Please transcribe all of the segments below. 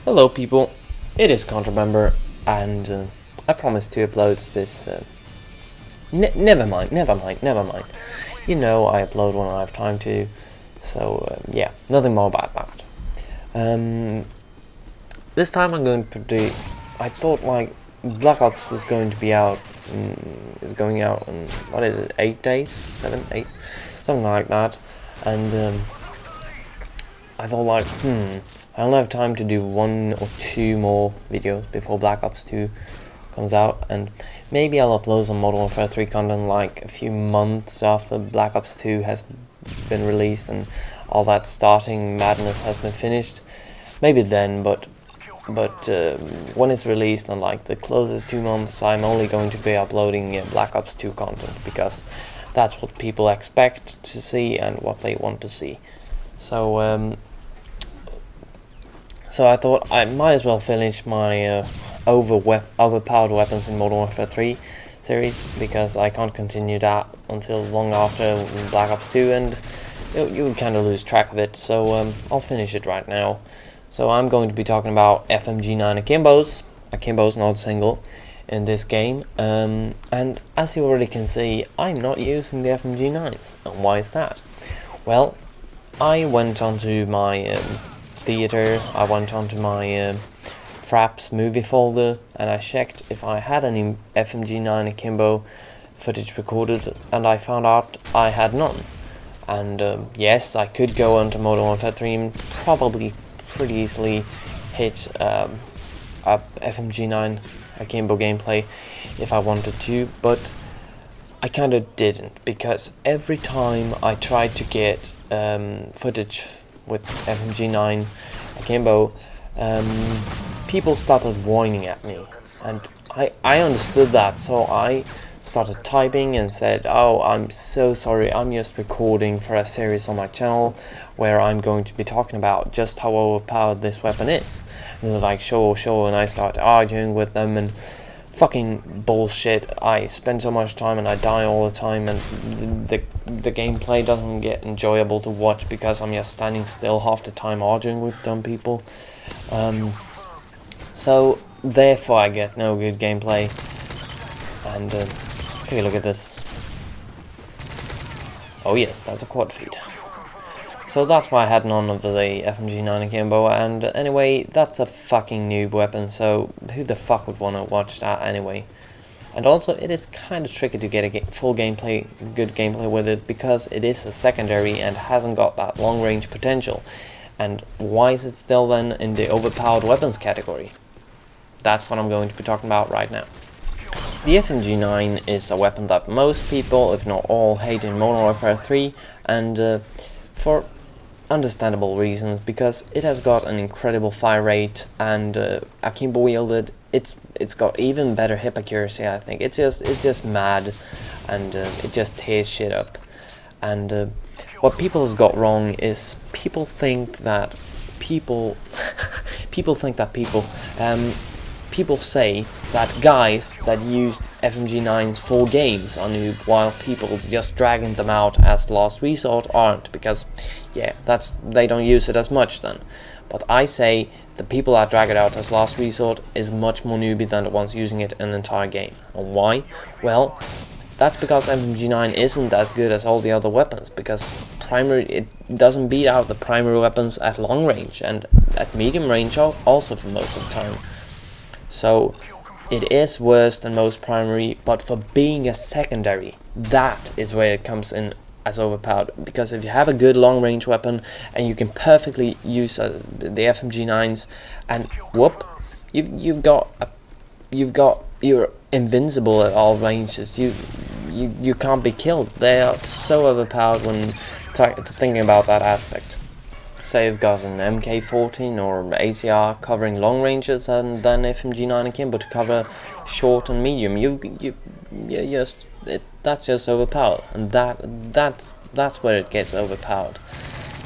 Hello people, it is Cantremember, and I promised to upload this, never mind, you know I upload when I have time to, so yeah, nothing more about that. This time I'm going to do, I thought like Black Ops was going to be out, is going out in, what is it, 8 days, 7, 8, something like that, and I thought like, I only have time to do 1 or 2 more videos before Black Ops 2 comes out, and maybe I'll upload some Modern Warfare 3 content like a few months after Black Ops 2 has been released and all that starting madness has been finished. Maybe then, but when it's released in like the closest 2 months, I'm only going to be uploading Black Ops 2 content, because that's what people expect to see and what they want to see. So I thought I might as well finish my overpowered weapons in Modern Warfare 3 series, because I can't continue that until long after Black Ops 2, and you would kind of lose track of it, so I'll finish it right now. So I'm going to be talking about Fmg9 akimbos not single, in this game, and as you already can see, I'm not using the Fmg9s. And why is that? Well, I went onto my theater, I went onto my Fraps movie folder, and I checked if I had any Fmg9 akimbo footage recorded, and I found out I had none. And yes, I could go onto Modern Warfare 3 and probably pretty easily hit a Fmg9 akimbo gameplay if I wanted to, but I kind of didn't, because every time I tried to get footage with Fmg9 akimbo, people started whining at me, and I understood that, so I started typing and said, "Oh, I'm so sorry, I'm just recording for a series on my channel where I'm going to be talking about just how overpowered this weapon is." And they're like, sure, and I started arguing with them, and fucking bullshit. I spend so much time and I die all the time, and the gameplay doesn't get enjoyable to watch because I'm just standing still half the time arguing with dumb people. So therefore I get no good gameplay. And take a look at this. Oh yes, that's a quad feed. So that's why I had none of the Fmg9 akimbo, and anyway, that's a fucking noob weapon, so who the fuck would want to watch that anyway? And also, it is kind of tricky to get a full gameplay, good gameplay with it, because it is a secondary and hasn't got that long range potential. And why is it still then in the overpowered weapons category? That's what I'm going to be talking about right now. The Fmg9 is a weapon that most people, if not all, hate in Modern Warfare 3, and for understandable reasons, because it has got an incredible fire rate, and akimbo wielded, it's got even better hip accuracy. I think it's just mad, and it just tears shit up. And what people has got wrong is people think that people say that guys that used Fmg9's full games are noob, while people just dragging them out as last resort aren't, because yeah, they don't use it as much then. But I say the people that drag it out as last resort is much more newbie than the ones using it an entire game. And why? Well, that's because Fmg9 isn't as good as all the other weapons, because it doesn't beat out the primary weapons at long range, and at medium range also for most of the time. So it is worse than most primary, but for being a secondary, that is where it comes in as overpowered. Because if you have a good long range weapon and you can perfectly use the Fmg9s, and whoop, you're invincible at all ranges. You can't be killed. They are so overpowered when thinking about that aspect. Say you've got an MK14 or ACR covering long ranges, and then Fmg9 akimbo to cover short and medium. That's just overpowered, and that's where it gets overpowered.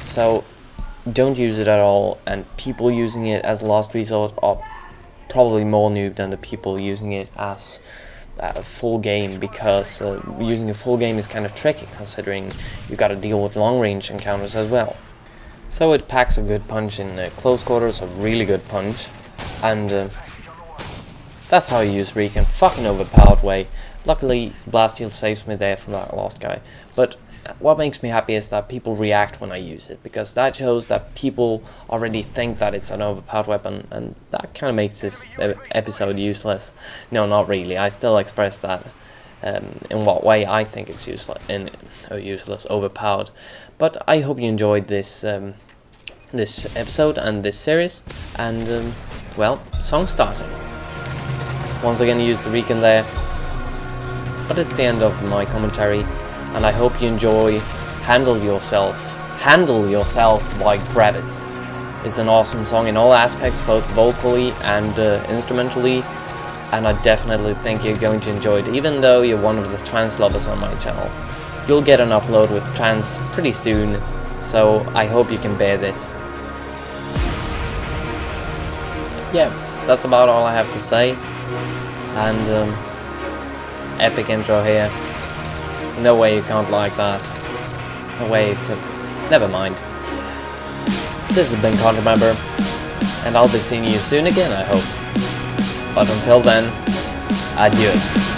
So don't use it at all, and people using it as last resort are probably more noob than the people using it as a full game, because using a full game is kind of tricky, considering you got to deal with long range encounters as well. So it packs a good punch in close quarters, a really good punch, and that's how you use Recon, fucking overpowered way. Luckily, Blast Heal saves me there from that last guy, but what makes me happy is that people react when I use it, because that shows that people already think that it's an overpowered weapon, and that kind of makes this episode useless. No, not really, I still express that in what way I think it's useless, overpowered. But I hope you enjoyed this this episode and this series, and well, song starting. Once again, use the Recon there, but it's the end of my commentary, and I hope you enjoy Handle Yourself by Grabbitz. It's an awesome song in all aspects, both vocally and instrumentally, and I definitely think you're going to enjoy it, even though you're one of the trance lovers on my channel. You'll get an upload with trance pretty soon, so I hope you can bear this. Yeah, that's about all I have to say, and epic intro here. No way you can't like that. No way you could. Never mind. This has been Cantremember, and I'll be seeing you soon again, I hope. But until then, adios.